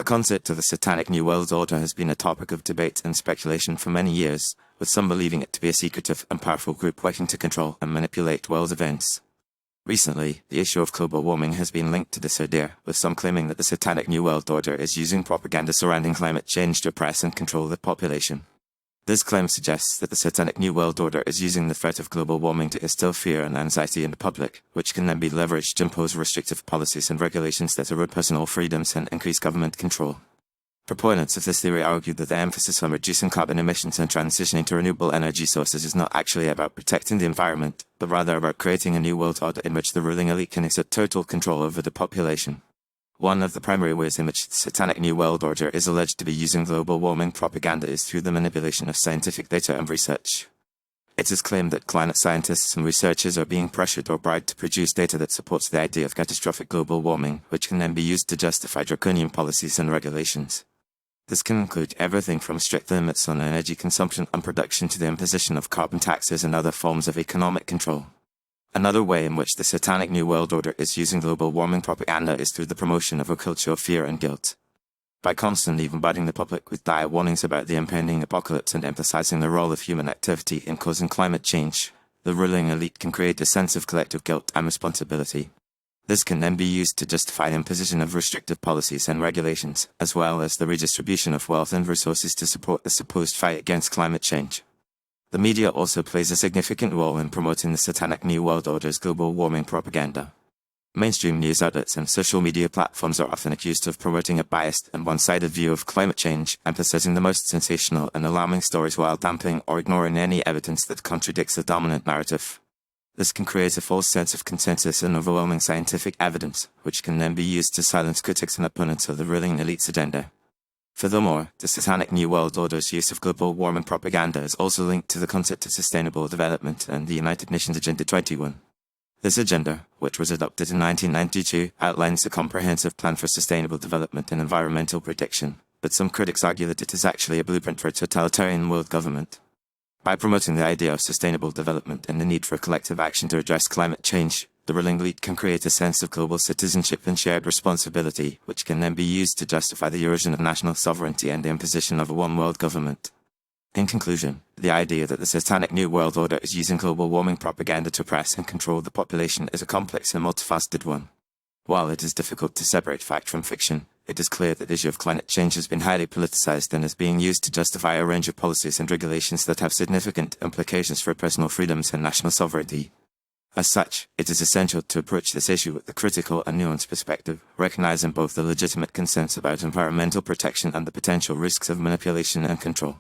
concept of the Satanic New World Order has been a topic of debate and speculation for many years, with some believing it to be a secretive and powerful group working to control and manipulate world events. Recently, the issue of global warming has been linked to this idea, with some claiming that the Satanic New World Order is using propaganda surrounding climate change to oppress and control the population. This claim suggests that the Satanic New World Order is using the threat of global warming to instill fear and anxiety in the public, which can then be leveraged to impose restrictive policies and regulations that erode personal freedoms and increase government control. Proponents of this theory argue that the emphasis on reducing carbon emissions and transitioning to renewable energy sources is not actually about protecting the environment, but rather about creating a new world order in which the ruling elite can exert total control over the population. One of the primary ways in which the Satanic New World Order is alleged to be using global warming propaganda is through the manipulation of scientific data and research. It is claimed that climate scientists and researchers are being pressured or bribed to produce data that supports the idea of catastrophic global warming, which can then be used to justify draconian policies and regulations. This can include everything from strict limits on energy consumption and production to the imposition of carbon taxes and other forms of economic control. Another way in which the Satanic New World Order is using global warming propaganda is through the promotion of a culture of fear and guilt. By constantly bombarding the public with dire warnings about the impending apocalypse and emphasizing the role of human activity in causing climate change, the ruling elite can create a sense of collective guilt and responsibility. This can then be used to justify the imposition of restrictive policies and regulations, as well as the redistribution of wealth and resources to support the supposed fight against climate change. The media also plays a significant role in promoting the Satanic New World Order's global warming propaganda. Mainstream news outlets and social media platforms are often accused of promoting a biased and one-sided view of climate change, emphasizing the most sensational and alarming stories while dampening or ignoring any evidence that contradicts the dominant narrative. This can create a false sense of consensus and overwhelming scientific evidence, which can then be used to silence critics and opponents of the ruling elite's agenda. Furthermore, the Satanic New World Order's use of global warming propaganda is also linked to the concept of sustainable development and the United Nations Agenda 21. This agenda, which was adopted in 1992, outlines a comprehensive plan for sustainable development and environmental protection, but some critics argue that it is actually a blueprint for a totalitarian world government. By promoting the idea of sustainable development and the need for collective action to address climate change, the ruling elite can create a sense of global citizenship and shared responsibility, which can then be used to justify the erosion of national sovereignty and the imposition of a one-world government. In conclusion, the idea that the Satanic New World Order is using global warming propaganda to oppress and control the population is a complex and multifaceted one. While it is difficult to separate fact from fiction, it is clear that the issue of climate change has been highly politicized and is being used to justify a range of policies and regulations that have significant implications for personal freedoms and national sovereignty. As such, it is essential to approach this issue with a critical and nuanced perspective, recognizing both the legitimate concerns about environmental protection and the potential risks of manipulation and control.